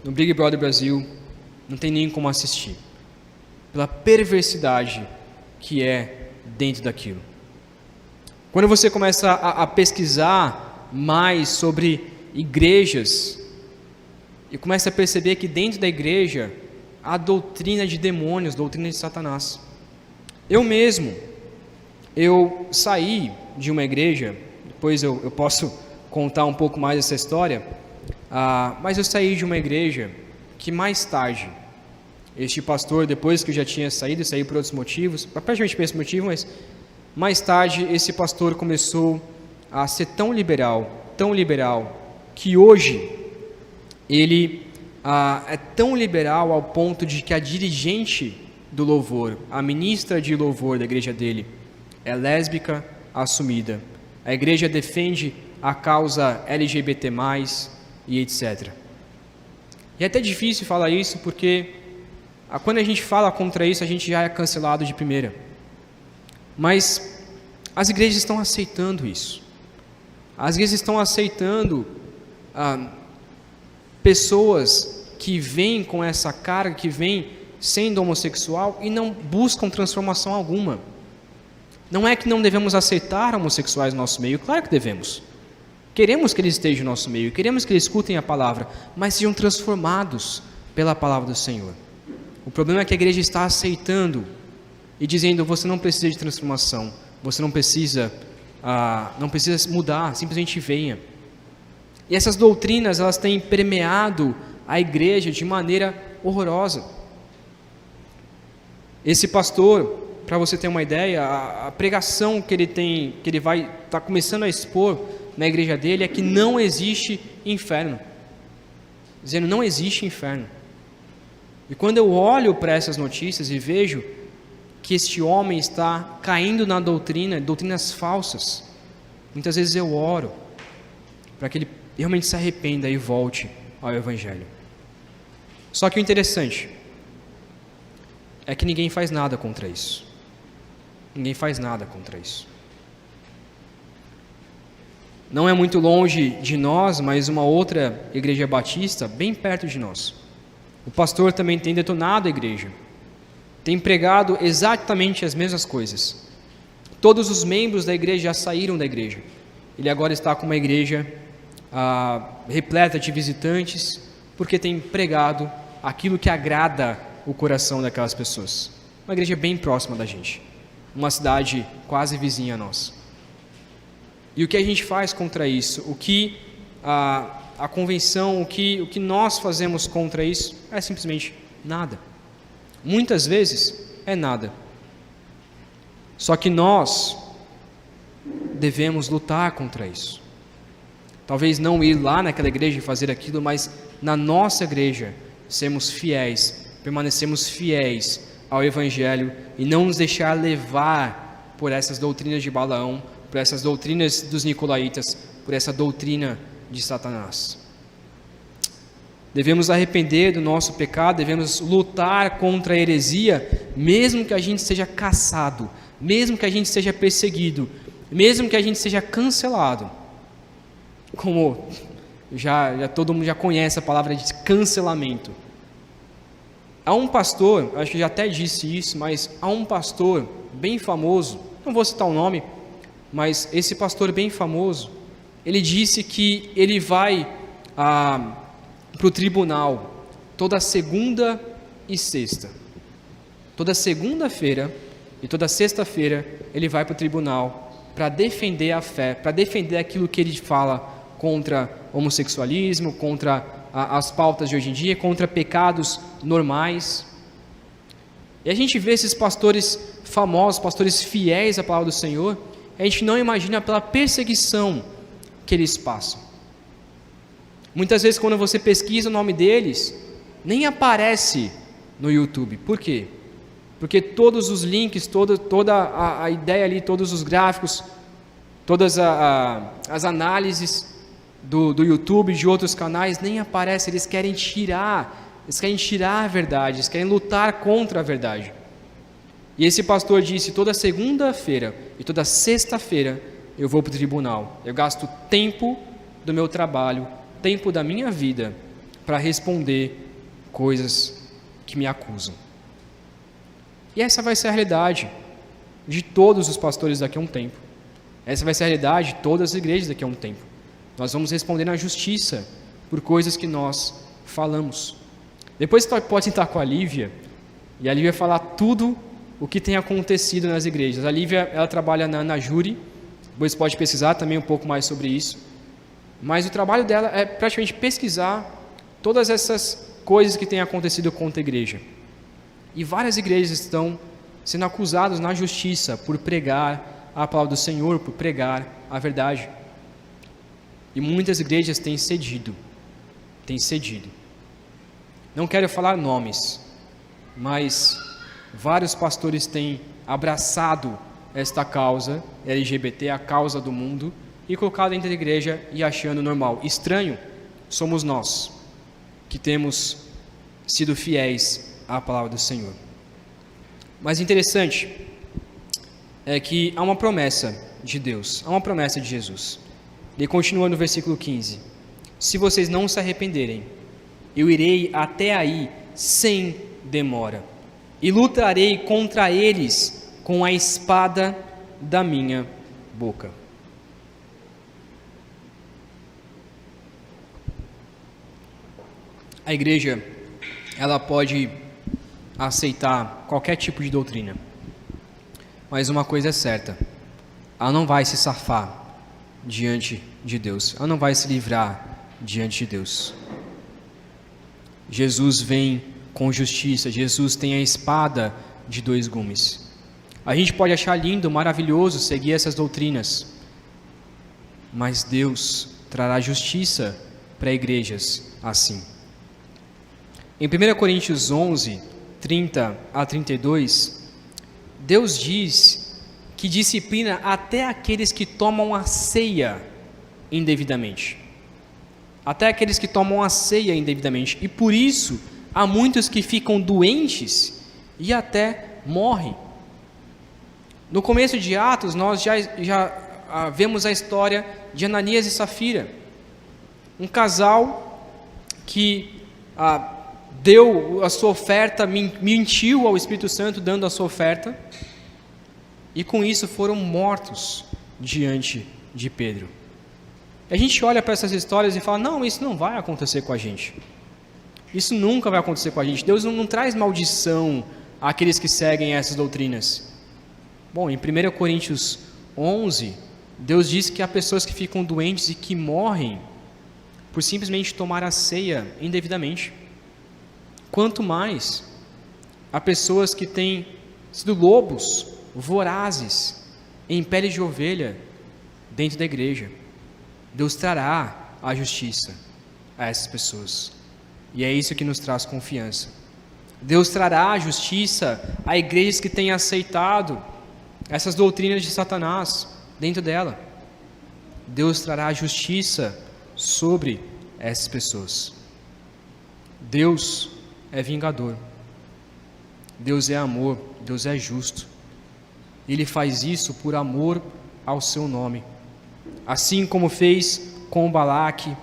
no Big Brother Brasil, não tem nem como assistir, pela perversidade que é dentro daquilo. Quando você começa a pesquisar mais sobre igrejas, e começa a perceber que dentro da igreja há doutrina de demônios, doutrina de Satanás. Eu saí de uma igreja, depois eu posso contar um pouco mais essa história, mas eu saí de uma igreja que mais tarde, este pastor, depois que eu já tinha saído, saí por outros motivos, praticamente por esse motivo, mas mais tarde esse pastor começou a ser tão liberal, que hoje ele é tão liberal ao ponto de que a dirigente do louvor, a ministra de louvor da igreja dele, é lésbica assumida. A igreja defende a causa LGBT+, e etc. E é até difícil falar isso porque quando a gente fala contra isso, a gente já é cancelado de primeira. Mas as igrejas estão aceitando isso. As igrejas estão aceitando pessoas que vêm com essa carga, que vêm sendo homossexual e não buscam transformação alguma. Não é que não devemos aceitar homossexuais no nosso meio, claro que devemos. Queremos que eles estejam no nosso meio, queremos que eles escutem a palavra, mas sejam transformados pela palavra do Senhor. O problema é que a igreja está aceitando e dizendo: você não precisa de transformação, você não precisa mudar, simplesmente venha. E essas doutrinas, elas têm permeado a igreja de maneira horrorosa. Esse pastor, para você ter uma ideia, a pregação que ele vai estar começando a expor na igreja dele é que não existe inferno. Dizendo, não existe inferno. E quando eu olho para essas notícias e vejo que este homem está caindo na doutrinas falsas, Muitas vezes eu oro para que ele realmente se arrependa e volte ao Evangelho. Só que o interessante é que ninguém faz nada contra isso. Ninguém faz nada contra isso. Não é muito longe de nós, mas uma outra igreja batista, bem perto de nós. O pastor também tem detonado a igreja. Tem pregado exatamente as mesmas coisas. Todos os membros da igreja já saíram da igreja. Ele agora está com uma igreja repleta de visitantes, porque tem pregado aquilo que agrada o coração daquelas pessoas. Uma igreja bem próxima da gente. Uma cidade quase vizinha a nós. E o que a gente faz contra isso? O que a convenção, o que nós fazemos contra isso é simplesmente nada. Muitas vezes é nada. Só que nós devemos lutar contra isso. Talvez não ir lá naquela igreja e fazer aquilo, mas na nossa igreja sermos fiéis, permanecemos fiéis ao Evangelho e não nos deixar levar por essas doutrinas de Balaão, por essas doutrinas dos nicolaítas, por essa doutrina de Satanás. Devemos arrepender do nosso pecado, devemos lutar contra a heresia, mesmo que a gente seja caçado, mesmo que a gente seja perseguido, mesmo que a gente seja cancelado. Como já todo mundo já conhece a palavra de cancelamento. Há um pastor, acho que já até disse isso, mas há um pastor bem famoso, não vou citar o nome, mas esse pastor bem famoso, ele disse que ele vai para o tribunal toda segunda e sexta. Toda segunda-feira e toda sexta-feira ele vai para o tribunal para defender a fé, para defender aquilo que ele fala contra homossexualismo, contra as pautas de hoje em dia, contra pecados normais. E a gente vê esses pastores famosos, pastores fiéis à palavra do Senhor, a gente não imagina pela perseguição que eles passam. Muitas vezes quando você pesquisa o nome deles, nem aparece no YouTube. Por quê? Porque todos os links, toda a ideia ali, todos os gráficos, todas as análises do YouTube, de outros canais, nem aparece. Eles querem tirar a verdade, eles querem lutar contra a verdade. E esse pastor disse, toda segunda-feira e toda sexta-feira eu vou para o tribunal. Eu gasto tempo do meu trabalho, tempo da minha vida para responder coisas que me acusam. E essa vai ser a realidade de todos os pastores daqui a um tempo. Essa vai ser a realidade de todas as igrejas daqui a um tempo. Nós vamos responder na justiça por coisas que nós falamos. Depois você pode sentar com a Lívia, e a Lívia falar tudo o que tem acontecido nas igrejas. A Lívia, ela trabalha na Júri, depois pode pesquisar também um pouco mais sobre isso. Mas o trabalho dela é praticamente pesquisar todas essas coisas que têm acontecido contra a igreja. E várias igrejas estão sendo acusadas na justiça por pregar a palavra do Senhor, por pregar a verdade. E muitas igrejas têm cedido. Não quero falar nomes, mas vários pastores têm abraçado esta causa LGBT, a causa do mundo, e colocado dentro da igreja e achando normal. Estranho somos nós, que temos sido fiéis à palavra do Senhor. Mas interessante é que há uma promessa de Deus, há uma promessa de Jesus. Ele continua no versículo 15: se vocês não se arrependerem, eu irei até aí sem demora, e lutarei contra eles com a espada da minha boca. A igreja, ela pode aceitar qualquer tipo de doutrina, mas uma coisa é certa: ela não vai se safar diante de Deus, ela não vai se livrar diante de Deus. Jesus vem com justiça, Jesus tem a espada de dois gumes. A gente pode achar lindo, maravilhoso seguir essas doutrinas, mas Deus trará justiça para igrejas assim. Em 1 Coríntios 11, 30 a 32, Deus diz que disciplina até aqueles que tomam a ceia indevidamente. Até aqueles que tomam a ceia indevidamente. E por isso, há muitos que ficam doentes e até morrem. No começo de Atos, nós já vemos a história de Ananias e Safira. Um casal que deu a sua oferta, mentiu ao Espírito Santo dando a sua oferta, e com isso foram mortos diante de Pedro. A gente olha para essas histórias e fala, não, isso não vai acontecer com a gente. Isso nunca vai acontecer com a gente. Deus não traz maldição àqueles que seguem essas doutrinas. Bom, em 1 Coríntios 11, Deus diz que há pessoas que ficam doentes e que morrem por simplesmente tomar a ceia indevidamente. Quanto mais há pessoas que têm sido lobos vorazes em pele de ovelha dentro da igreja. Deus trará a justiça a essas pessoas. E é isso que nos traz confiança. Deus trará a justiça a igrejas que têm aceitado essas doutrinas de Satanás dentro dela. Deus trará a justiça sobre essas pessoas. Deus é vingador. Deus é amor. Deus é justo. Ele faz isso por amor ao seu nome. Assim como fez com Balaque,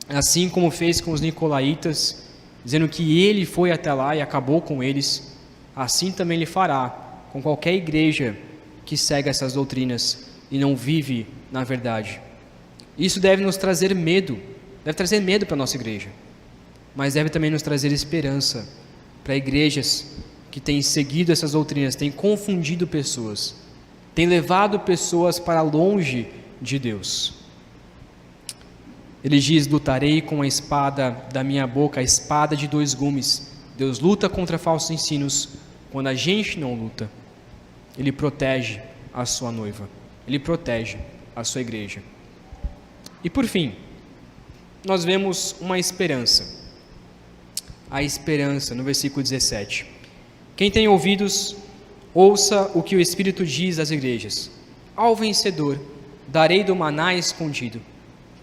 assim como fez com os nicolaítas, dizendo que ele foi até lá e acabou com eles, assim também ele fará com qualquer igreja que segue essas doutrinas e não vive na verdade. Isso deve nos trazer medo, deve trazer medo para a nossa igreja, mas deve também nos trazer esperança para igrejas que têm seguido essas doutrinas, têm confundido pessoas, têm levado pessoas para longe de Deus. Ele diz, lutarei com a espada da minha boca, a espada de dois gumes. Deus luta contra falsos ensinos quando a gente não luta. Ele protege a sua noiva, ele protege a sua igreja. E por fim, nós vemos uma esperança. A esperança no versículo 17. Quem tem ouvidos, ouça o que o Espírito diz às igrejas. Ao vencedor darei do maná escondido.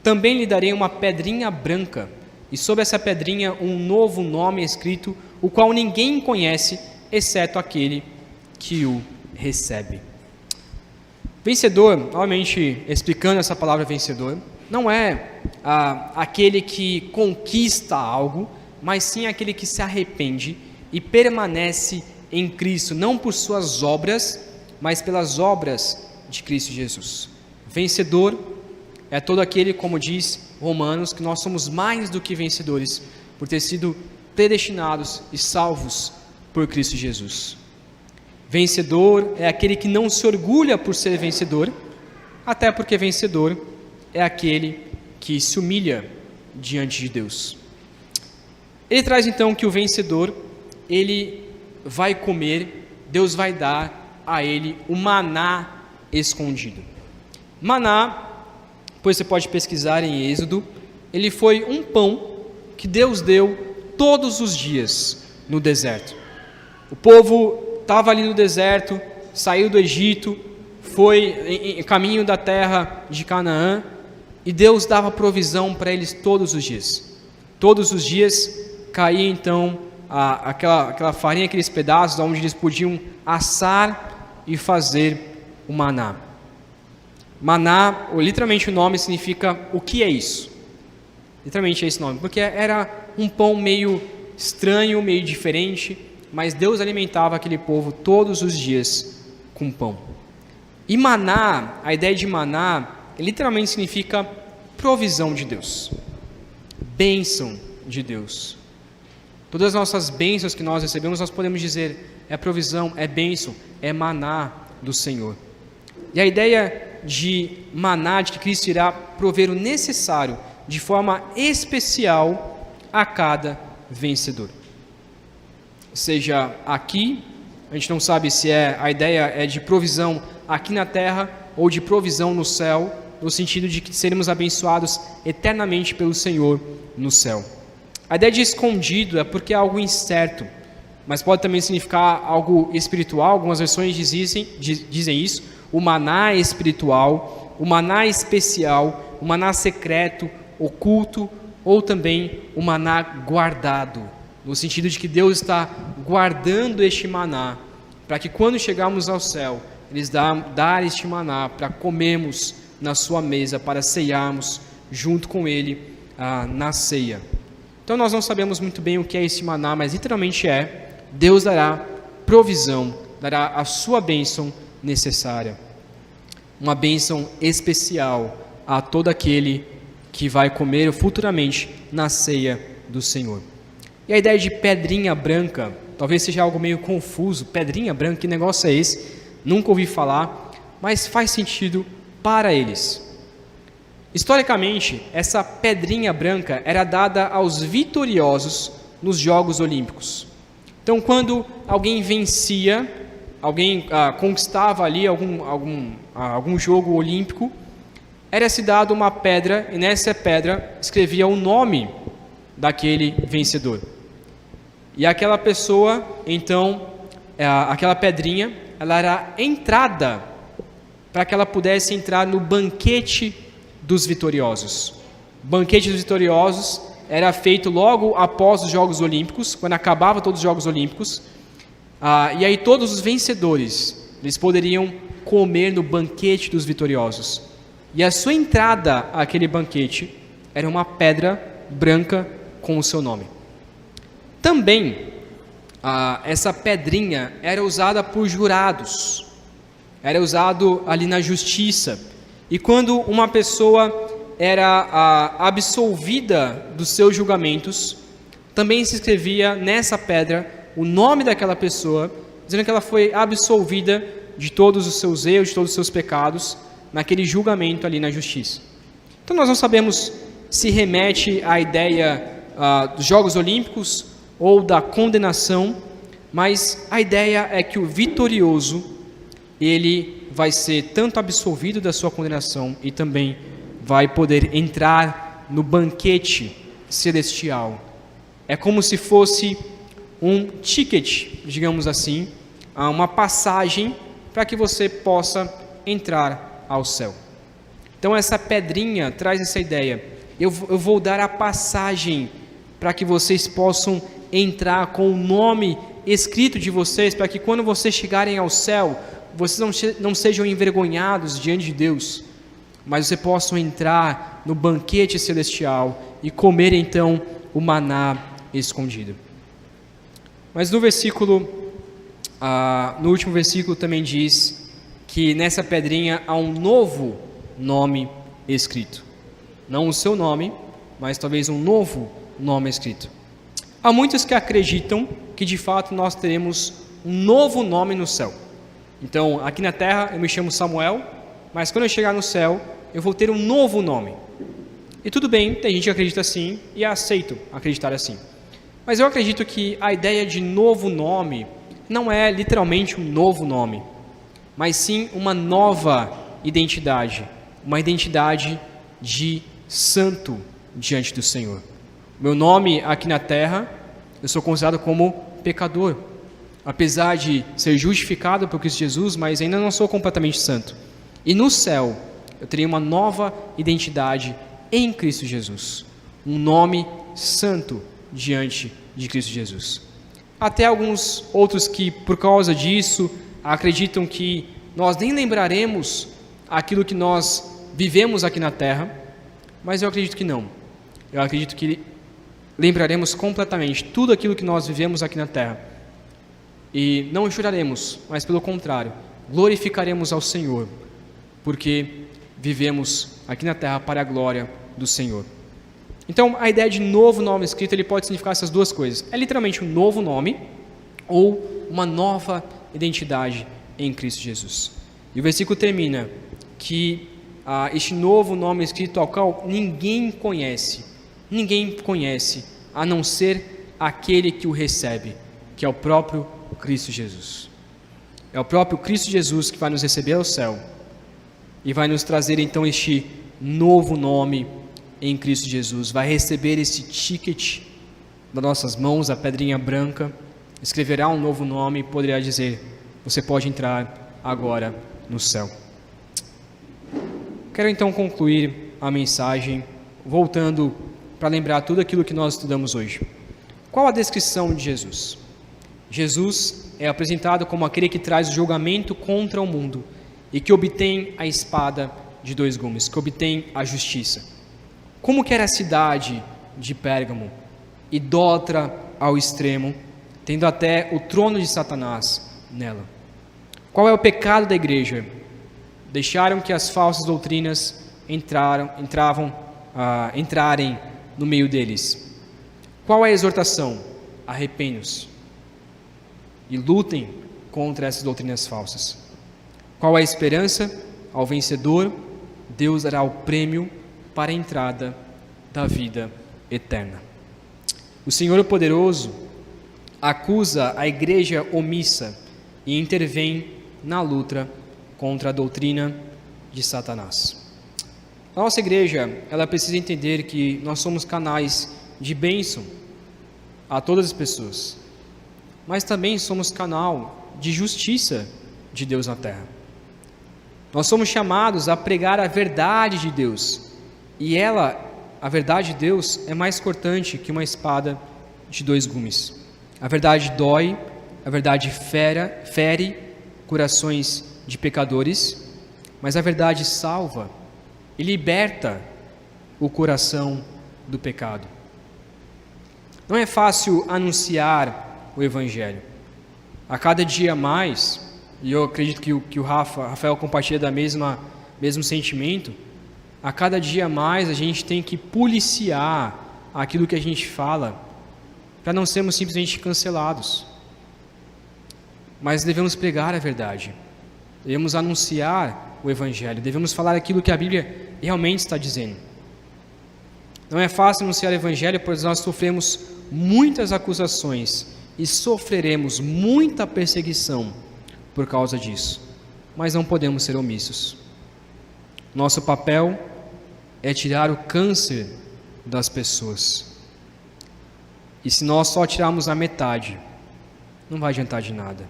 Também lhe darei uma pedrinha branca, e sobre essa pedrinha um novo nome escrito, o qual ninguém conhece, exceto aquele que o recebe. Vencedor, novamente explicando essa palavra vencedor, não é aquele que conquista algo, mas sim aquele que se arrepende e permanece em Cristo, não por suas obras, mas pelas obras de Cristo Jesus. Vencedor é todo aquele, como diz Romanos, que nós somos mais do que vencedores, por ter sido predestinados e salvos por Cristo Jesus. Vencedor é aquele que não se orgulha por ser vencedor, até porque vencedor é aquele que se humilha diante de Deus. Ele traz então que o vencedor, ele vai comer, Deus vai dar a ele o maná escondido. Maná, pois você pode pesquisar em Êxodo, ele foi um pão que Deus deu todos os dias no deserto. O povo estava ali no deserto, saiu do Egito, foi em caminho da terra de Canaã, e Deus dava provisão para eles todos os dias. Todos os dias caía então aquela farinha, aqueles pedaços onde eles podiam assar e fazer o maná. Maná, literalmente o nome significa o que é isso? Literalmente é esse nome, porque era um pão meio estranho, meio diferente, mas Deus alimentava aquele povo todos os dias com pão. E maná, a ideia de maná, literalmente significa provisão de Deus, bênção de Deus. Todas as nossas bênçãos que nós recebemos, nós podemos dizer, é provisão, é bênção, é maná do Senhor. E a ideia de maná, de que Cristo irá prover o necessário de forma especial a cada vencedor. Seja aqui, a gente não sabe se a ideia é de provisão aqui na terra ou de provisão no céu, no sentido de que seremos abençoados eternamente pelo Senhor no céu. A ideia de escondido é porque é algo incerto, mas pode também significar algo espiritual. Algumas versões dizem isso, o maná espiritual, o maná especial, o maná secreto, oculto, ou também o maná guardado, no sentido de que Deus está guardando este maná, para que quando chegarmos ao céu, Ele dar este maná para comermos na sua mesa, para ceiarmos junto com Ele na ceia. Então nós não sabemos muito bem o que é esse maná, mas literalmente Deus dará provisão, dará a sua bênção necessária, uma bênção especial a todo aquele que vai comer futuramente na ceia do Senhor. E a ideia de pedrinha branca, talvez seja algo meio confuso. Pedrinha branca, que negócio é esse? Nunca ouvi falar, mas faz sentido para eles. Historicamente, essa pedrinha branca era dada aos vitoriosos nos Jogos Olímpicos. Então, quando alguém vencia, alguém conquistava ali algum jogo olímpico, era-se dado uma pedra, e nessa pedra escrevia o nome daquele vencedor. E aquela pessoa, então, aquela pedrinha, ela era entrada para que ela pudesse entrar no banquete dos vitoriosos. O banquete dos vitoriosos era feito logo após os Jogos Olímpicos, quando acabava todos os Jogos Olímpicos, e aí todos os vencedores, eles poderiam comer no banquete dos vitoriosos. E a sua entrada àquele banquete era uma pedra branca com o seu nome. Também, essa pedrinha era usada por jurados, era usado ali na justiça. E quando uma pessoa era absolvida dos seus julgamentos, também se escrevia nessa pedra o nome daquela pessoa, dizendo que ela foi absolvida de todos os seus erros, de todos os seus pecados, naquele julgamento ali na justiça. Então nós não sabemos se remete à ideia dos Jogos Olímpicos ou da condenação, mas a ideia é que o vitorioso, ele vai ser tanto absolvido da sua condenação e também vai poder entrar no banquete celestial. É como se fosse um ticket, digamos assim, uma passagem para que você possa entrar ao céu. Então essa pedrinha traz essa ideia. Eu vou dar a passagem para que vocês possam entrar com o nome escrito de vocês, para que quando vocês chegarem ao céu, vocês não sejam envergonhados diante de Deus, mas vocês possam entrar no banquete celestial e comer então o maná escondido. Mas no último versículo também diz que nessa pedrinha há um novo nome escrito. Não o seu nome, mas talvez um novo nome escrito. Há muitos que acreditam que de fato nós teremos um novo nome no céu. Então, aqui na terra eu me chamo Samuel, mas quando eu chegar no céu, eu vou ter um novo nome. E tudo bem, tem gente que acredita assim e aceito acreditar assim. Mas eu acredito que a ideia de novo nome não é literalmente um novo nome, mas sim uma nova identidade, uma identidade de santo diante do Senhor. Meu nome aqui na terra, eu sou considerado como pecador, apesar de ser justificado por Cristo Jesus, mas ainda não sou completamente santo. E no céu, eu terei uma nova identidade em Cristo Jesus, um nome santo diante de Cristo Jesus. Até alguns outros que, por causa disso, acreditam que nós nem lembraremos aquilo que nós vivemos aqui na terra, mas eu acredito que não. Eu acredito que lembraremos completamente tudo aquilo que nós vivemos aqui na terra. E não choraremos, mas pelo contrário, glorificaremos ao Senhor, porque vivemos aqui na terra para a glória do Senhor. Então, a ideia de novo nome escrito, ele pode significar essas duas coisas. É literalmente um novo nome ou uma nova identidade em Cristo Jesus. E o versículo termina que este novo nome escrito ao qual ninguém conhece, a não ser aquele que o recebe, que é o próprio Cristo Jesus. É o próprio Cristo Jesus que vai nos receber ao céu e vai nos trazer então este novo nome em Cristo Jesus. Vai receber esse ticket das nossas mãos, a pedrinha branca, escreverá um novo nome e poderá dizer: você pode entrar agora no céu. Quero então concluir a mensagem voltando para lembrar tudo aquilo que nós estudamos hoje. Qual a descrição de Jesus? Jesus é apresentado como aquele que traz o julgamento contra o mundo e que obtém a espada de dois gumes, que obtém a justiça. Como que era a cidade de Pérgamo? Idólatra ao extremo, tendo até o trono de Satanás nela. Qual é o pecado da igreja? Deixaram que as falsas doutrinas entrarem no meio deles. Qual é a exortação? Arrependam-se e lutem contra essas doutrinas falsas. Qual é a esperança? Ao vencedor, Deus dará o prêmio para a entrada da vida eterna. O Senhor Poderoso acusa a igreja omissa e intervém na luta contra a doutrina de Satanás. A nossa igreja, ela precisa entender que nós somos canais de bênção a todas as pessoas, mas também somos canal de justiça de Deus na terra. Nós somos chamados a pregar a verdade de Deus, e a verdade de Deus, é mais cortante que uma espada de dois gumes. A verdade dói, a verdade fere corações de pecadores, mas a verdade salva e liberta o coração do pecado. Não é fácil anunciar o Evangelho. A cada dia mais, e eu acredito que o Rafael compartilha da mesmo sentimento, a cada dia mais a gente tem que policiar aquilo que a gente fala, para não sermos simplesmente cancelados. Mas devemos pregar a verdade, devemos anunciar o Evangelho, devemos falar aquilo que a Bíblia realmente está dizendo. Não é fácil anunciar o Evangelho, pois nós sofremos muitas acusações e sofreremos muita perseguição por causa disso, mas não podemos ser omissos. Nosso papel é tirar o câncer das pessoas, e se nós só tirarmos a metade, não vai adiantar de nada.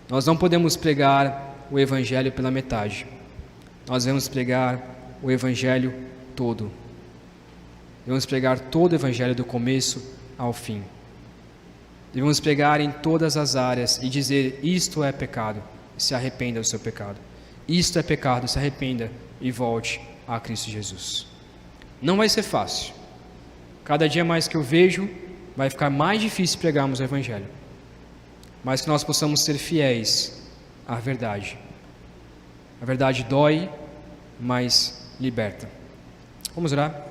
Nós não podemos pregar o Evangelho pela metade, nós devemos pregar o Evangelho todo. Devemos pregar todo o Evangelho do começo ao fim. Devemos pregar em todas as áreas e dizer: isto é pecado, se arrependa do seu pecado. Isto é pecado, se arrependa e volte a Cristo Jesus. Não vai ser fácil. Cada dia mais que eu vejo, vai ficar mais difícil pregarmos o Evangelho. Mas que nós possamos ser fiéis à verdade. A verdade dói, mas liberta. Vamos orar?